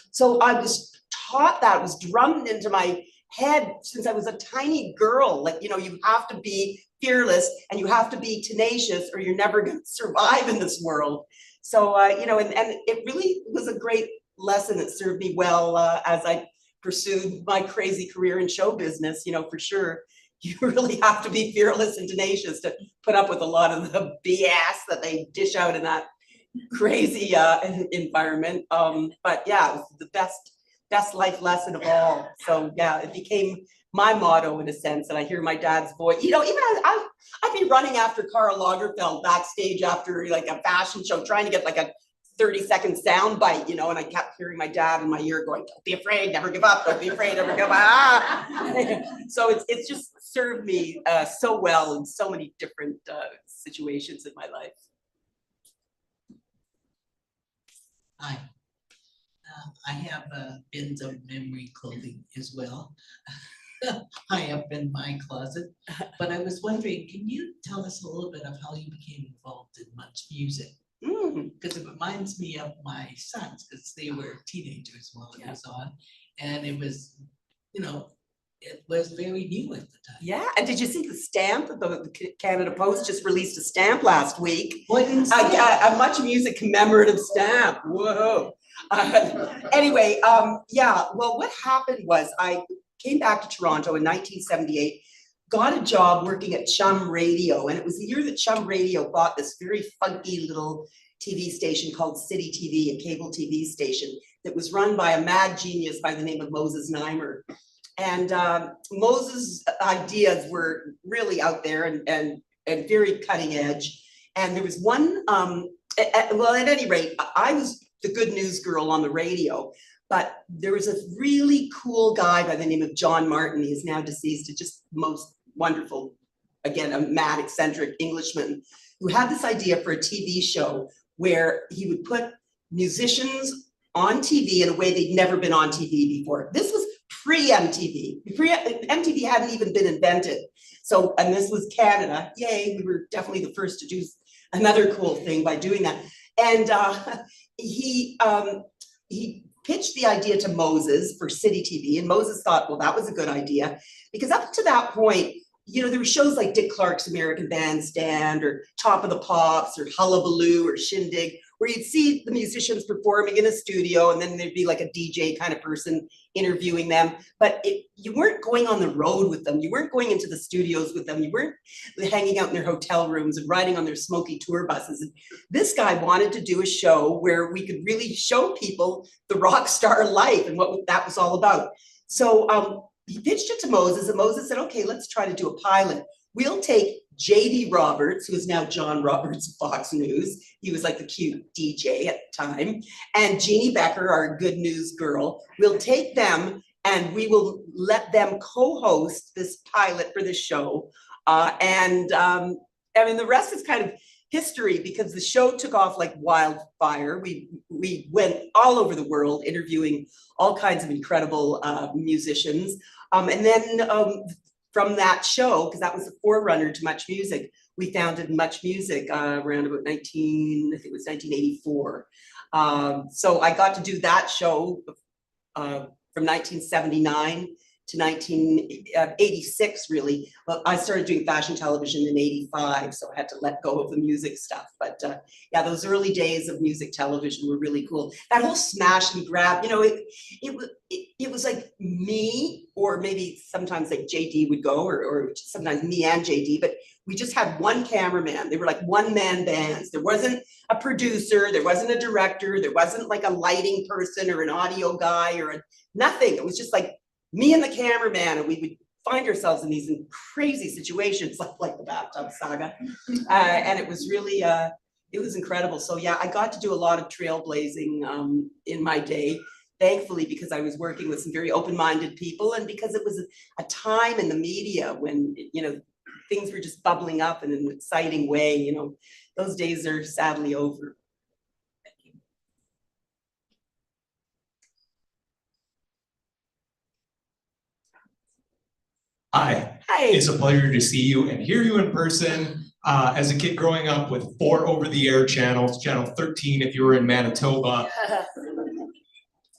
[SPEAKER 2] So I was taught that, was drummed into my head since I was a tiny girl. Like, you know, you have to be fearless and you have to be tenacious, or you're never going to survive in this world. So, you know, and it really was a great lesson that served me well as I pursued my crazy career in show business, you know, for sure. You really have to be fearless and tenacious to put up with a lot of the BS that they dish out in that crazy environment. But yeah, it was the best life lesson of all. So yeah, it became my motto in a sense. And I hear my dad's voice, you know, even I'd be running after Karl Lagerfeld backstage after like a fashion show, trying to get like a 30-second sound bite, you know, and I kept hearing my dad in my ear going, don't be afraid, never give up, don't be afraid, never give up. Ah! So it's just served me so well in so many different situations in my life.
[SPEAKER 6] Hi. I have bins of memory clothing as well, high up in my closet. But I was wondering, can you tell us a little bit of how you became involved in much music? Because it reminds me of my sons, because they were teenagers while it was on, and it was, you know, it was very new at the time.
[SPEAKER 2] Yeah, and did you see the stamp? The Canada Post just released a stamp last week.
[SPEAKER 6] Well,
[SPEAKER 2] A Much Music commemorative stamp. Whoa. Anyway, yeah, well, what happened was I came back to Toronto in 1978, got a job working at Chum Radio, and it was the year that Chum Radio bought this very funky little TV station called City TV, a cable TV station that was run by a mad genius by the name of Moses Neimer. And Moses' ideas were really out there and very cutting edge. And there was one, well, at any rate, I was the good news girl on the radio, but there was a really cool guy by the name of John Martin. He is now deceased, just most wonderful, again, a mad, eccentric Englishman who had this idea for a TV show where he would put musicians on TV in a way they'd never been on TV before. This was pre-MTV. MTV hadn't even been invented. So, and this was Canada. Yay, we were definitely the first to do another cool thing by doing that. And he pitched the idea to Moses for City TV, and Moses thought, well, that was a good idea, because up to that point, you know, there were shows like Dick Clark's American Bandstand or Top of the Pops or Hullabaloo or Shindig, where you'd see the musicians performing in a studio, and then there'd be like a DJ kind of person interviewing them. But you weren't going on the road with them. You weren't going into the studios with them. You weren't hanging out in their hotel rooms and riding on their smoky tour buses. And this guy wanted to do a show where we could really show people the rock star life and what that was all about. So he pitched it to Moses, and Moses said, okay, let's try to do a pilot. We'll take J.D. Roberts, who is now John Roberts of Fox News. He was like the cute DJ at the time. And Jeanne Beker, our good news girl. We'll take them and we will let them co-host this pilot for the show. I mean, the rest is kind of history, because the show took off like wildfire. We went all over the world interviewing all kinds of incredible musicians. And then from that show, because that was the forerunner to Much Music, we founded Much Music around about 1984. So I got to do that show from 1979 to 1986, really. Well, I started doing fashion television in 85, so I had to let go of the music stuff. But yeah, those early days of music television were really cool. That whole smash and grab, you know, it was like me, or maybe sometimes like JD would go, or sometimes me and JD, but we just had one cameraman. They were like one-man bands. There wasn't a producer, there wasn't a director, there wasn't like a lighting person or an audio guy or nothing. It was just like me and the cameraman, and we would find ourselves in these crazy situations like the bathtub saga. And it was really, it was incredible. So yeah, I got to do a lot of trailblazing in my day, thankfully, because I was working with some very open-minded people, and because it was a time in the media when, you know, things were just bubbling up in an exciting way. You know, those days are sadly over. Thank you.
[SPEAKER 7] Hi,
[SPEAKER 2] Hi.
[SPEAKER 7] it's a pleasure to see you and hear you in person. As a kid growing up with 4 over-the-air channels, channel 13 if you were in Manitoba,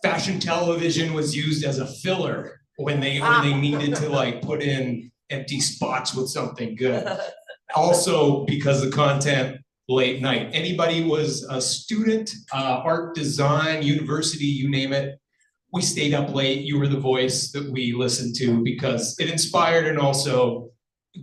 [SPEAKER 7] fashion television was used as a filler when they needed to like put in empty spots with something good. Also, because the content late night. Anybody was a student, art, design, university, you name it. We stayed up late. You were the voice that we listened to because it inspired, and also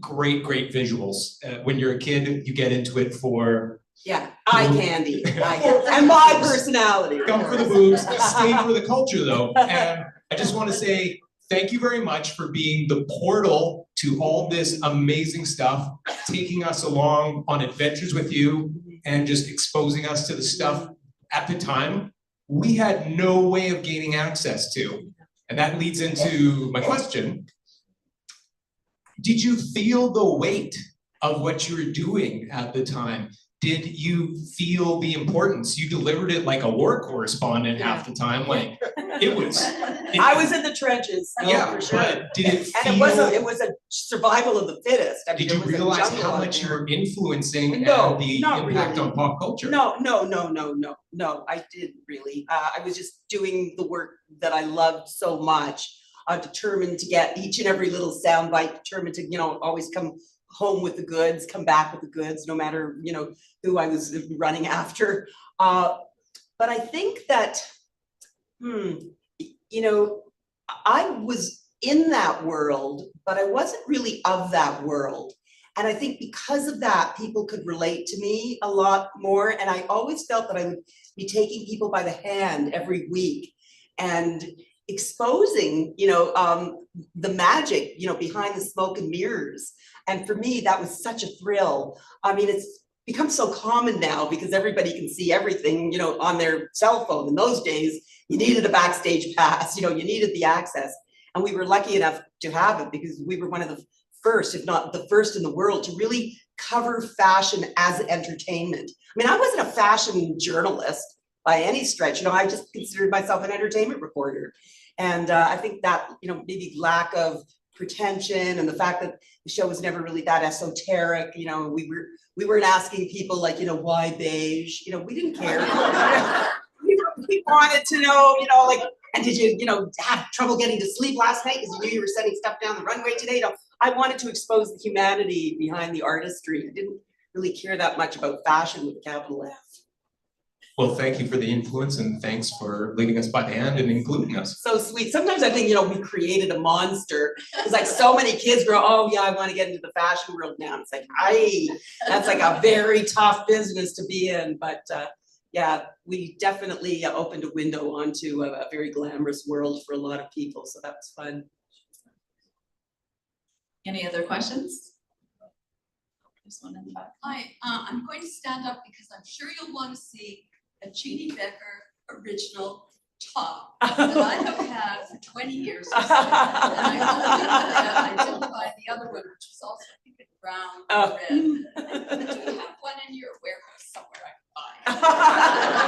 [SPEAKER 7] great visuals. When you're a kid, you get into it for
[SPEAKER 2] eye candy, and my personality.
[SPEAKER 7] Come for the boobs, stay for the culture though. And I just want to say thank you very much for being the portal to all this amazing stuff, taking us along on adventures with you and just exposing us to the stuff at the time we had no way of gaining access to. And that leads into my question. Did you feel the weight of what you were doing at the time? Did you feel the importance? You delivered it like a war correspondent half the time. Like it was.
[SPEAKER 2] I was in the trenches.
[SPEAKER 7] Yeah,
[SPEAKER 2] for sure.
[SPEAKER 7] But did it feel?
[SPEAKER 2] And it was a survival of the fittest. I mean,
[SPEAKER 7] did you realize how much you were influencing the impact on pop culture?
[SPEAKER 2] No, I didn't really. I was just doing the work that I loved so much. Determined to get each and every little soundbite, determined to, always come home with the goods, come back with the goods, no matter, who I was running after. But I think that, I was in that world, but I wasn't really of that world. And I think because of that, people could relate to me a lot more. And I always felt that I would be taking people by the hand every week and exposing, the magic, behind the smoke and mirrors. And for me, that was such a thrill. I mean, it's become so common now because everybody can see everything, on their cell phone. In those days, you needed a backstage pass, you needed the access. And we were lucky enough to have it because we were one of the first, if not the first in the world, to really cover fashion as entertainment. I mean, I wasn't a fashion journalist by any stretch, I just considered myself an entertainment reporter. And I think that, maybe lack of pretension and the fact that the show was never really that esoteric, we weren't asking people like, why beige? We didn't care. we wanted to know, and did you, have trouble getting to sleep last night because you knew you were setting stuff down the runway today? I wanted to expose the humanity behind the artistry. I didn't really care that much about fashion with a capital F.
[SPEAKER 7] Well, thank you for the influence, and thanks for leading us by the hand and including us.
[SPEAKER 2] So sweet. Sometimes I think, we created a monster. It's like so many kids grow, oh yeah, I want to get into the fashion world now. It's like, that's like a very tough business to be in. But yeah, we definitely opened a window onto a very glamorous world for a lot of people. So that was fun.
[SPEAKER 3] Any other questions? There's one in the back.
[SPEAKER 8] Hi, I'm going to stand up because I'm sure you'll want to see a Jeanne Beker original top that I have had for 20 years or so. And I didn't buy the other one, which was also, I think, brown or red. But do you have one in your warehouse somewhere I can buy?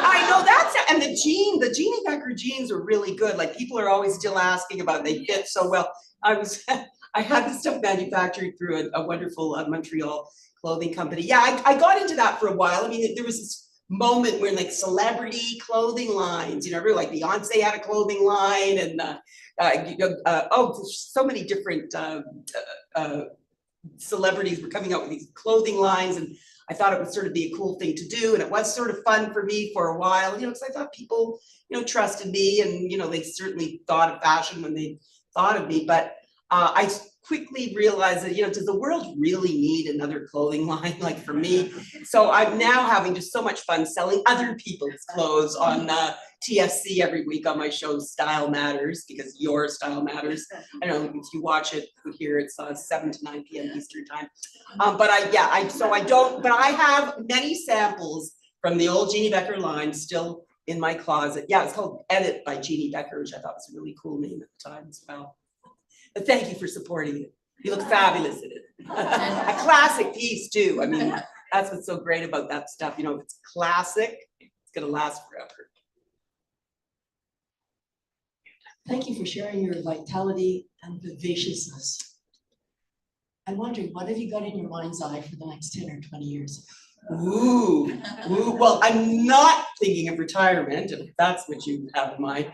[SPEAKER 2] I know and the Jeanne Beker jeans are really good. Like people are always still asking about it. They fit so well. I had this stuff manufactured through a wonderful Montreal clothing company. Yeah, I got into that for a while. I mean, there was this moment where like celebrity clothing lines, like Beyoncé had a clothing line, and so many different celebrities were coming out with these clothing lines, and I thought it would sort of be a cool thing to do, and it was sort of fun for me for a while, because I thought people, trusted me, and they certainly thought of fashion when they thought of me, but I quickly realized that, does the world really need another clothing line like for me? So I'm now having just so much fun selling other people's clothes on TFC every week on my show Style Matters, because your style matters. I don't know if you watch it here, it's 7 to 9 p.m. Eastern time. But I have many samples from the old Jeanne Beker line still in my closet. Yeah, it's called Edit by Jeanne Beker, which I thought was a really cool name at the time as well. But thank you for supporting it. You look fabulous in it. A classic piece too. I mean, that's what's so great about that stuff. If it's classic, it's gonna last forever.
[SPEAKER 9] Thank you for sharing your vitality and vivaciousness. I'm wondering, what have you got in your mind's eye for the next 10 or 20 years?
[SPEAKER 2] Ooh, well, I'm not thinking of retirement, if that's what you have in mind.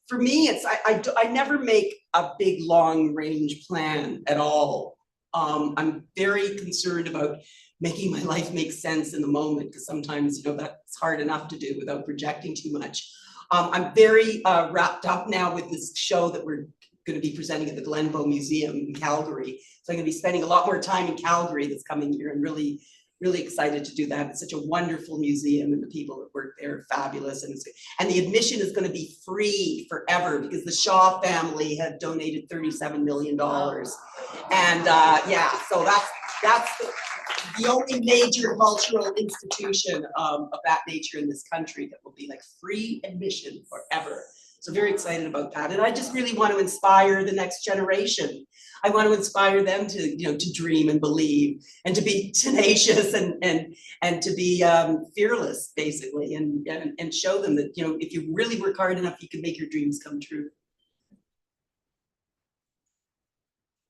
[SPEAKER 2] For me, it's I never make a big long range plan at all. I'm very concerned about making my life make sense in the moment, because sometimes that's hard enough to do without projecting too much. I'm very wrapped up now with this show that we're going to be presenting at the Glenbow Museum in Calgary. So I'm going to be spending a lot more time in Calgary this coming year, and really excited to do that. It's such a wonderful museum, and the people that work there are fabulous. And the admission is going to be free forever, because the Shaw family have donated $37 million. And so that's the only major cultural institution of that nature in this country that will be like free admission forever. So very excited about that. And I just really want to inspire the next generation. I want to inspire them to, to dream and believe, and to be tenacious and to be fearless, basically, and show them that, if you really work hard enough, you can make your dreams come true.
[SPEAKER 1] I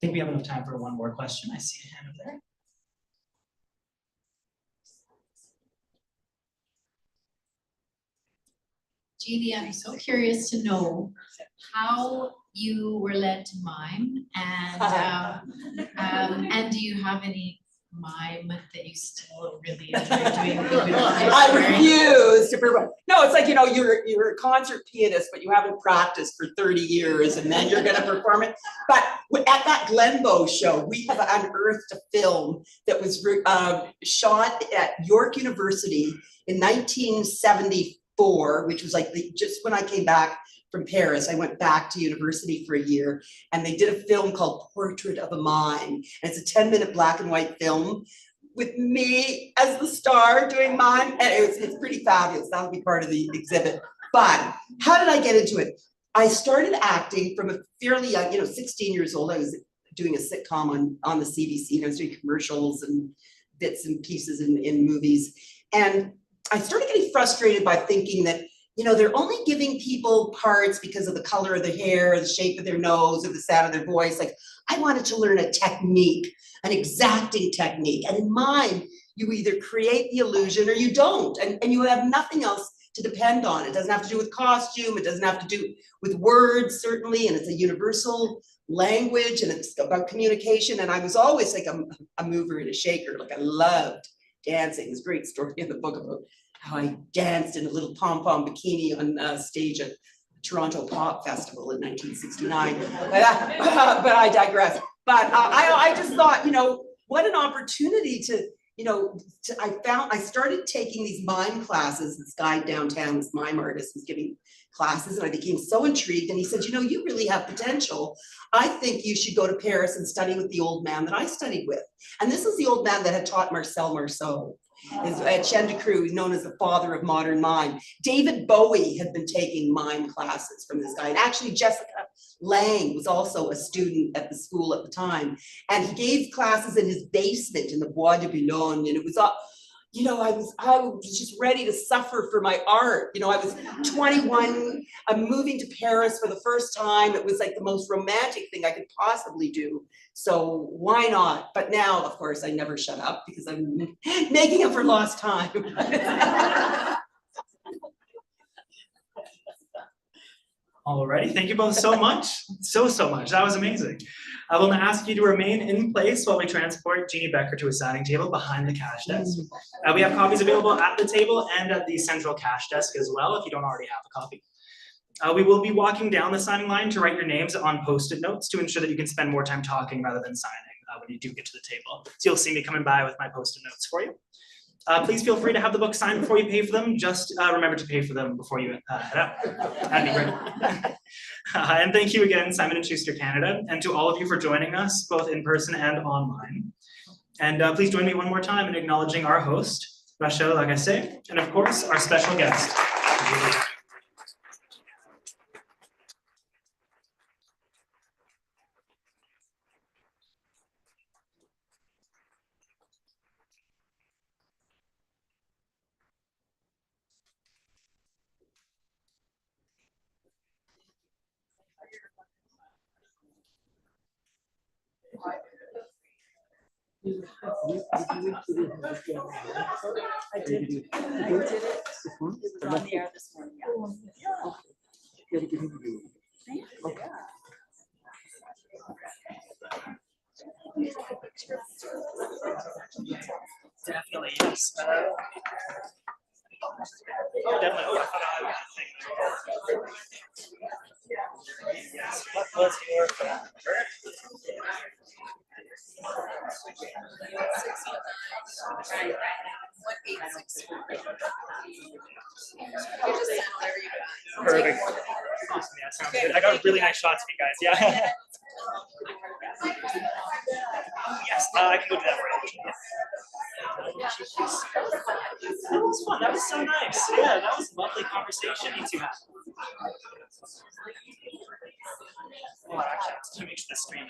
[SPEAKER 1] think we have enough time for one more question. I see a hand over there.
[SPEAKER 10] Jeanne, I'm so curious to know how you were led to mime, and do you have any mime that you still really enjoy doing?
[SPEAKER 2] I refuse to perform. No, it's like, you're a concert pianist, but you haven't practiced for 30 years, and then you're going to perform it. But at that Glenbow show, we have unearthed a film that was shot at York University in 1974, which was like just when I came back from Paris. I went back to university for a year, and they did a film called Portrait of a Mime. And it's a 10-minute black and white film with me as the star doing mime. And it's pretty fabulous. That'll be part of the exhibit. But how did I get into it? I started acting from a fairly young, 16 years old. I was doing a sitcom on the CBC, and I was doing commercials and bits and pieces in movies. And I started getting frustrated by thinking that, they're only giving people parts because of the color of their hair, the shape of their nose, or the sound of their voice. Like, I wanted to learn a technique, an exacting technique. And in mime, you either create the illusion or you don't. And you have nothing else to depend on. It doesn't have to do with costume. It doesn't have to do with words, certainly. And it's a universal language, and it's about communication. And I was always like a mover and a shaker. Like, I loved dancing. There's a great story in the book about how I danced in a little pom-pom bikini on stage at Toronto Pop Festival in 1969. But I digress. But I just thought, what an opportunity to, I started taking these mime classes. This guy downtown, this mime artist, was giving classes, and I became so intrigued. And he said, you really have potential. I think you should go to Paris and study with the old man that I studied with. And this is the old man that had taught Marcel Marceau. At Chendecru, known as the father of modern mime. David Bowie had been taking mime classes from this guy. And actually Jessica Lange was also a student at the school at the time. And he gave classes in his basement in the Bois de Boulogne. And it was I was just ready to suffer for my art. I was 21, I'm moving to Paris for the first time. It was like the most romantic thing I could possibly do. So why not? But now, of course, I never shut up because I'm making up for lost time.
[SPEAKER 1] Alrighty, thank you both so much. So much. That was amazing. I will now ask you to remain in place while we transport Jeanne Beker to a signing table behind the cash desk. We have copies available at the table and at the central cash desk as well, if you don't already have a copy. We will be walking down the signing line to write your names on Post-it notes to ensure that you can spend more time talking rather than signing when you do get to the table. So you'll see me coming by with my Post-it notes for you. Please feel free to have the books signed before you pay for them. Just remember to pay for them before you head out. That'd be great. And thank you again, Simon & Schuster Canada, and to all of you for joining us, both in person and online. And please join me one more time in acknowledging our host, Rachel Lagacé, and of course, our special guest.
[SPEAKER 2] I did it. It was on the air this morning,
[SPEAKER 1] Definitely, yes. Oh, definitely. Oh, I thought I was yes. What was your Perfect. Awesome, yeah, sounds good. I got really nice shots of you guys, yeah. Yes, I can go do that for you. That was fun, that was so nice. Yeah, that was a lovely conversation you two had. Oh, actually, to make sure the screen.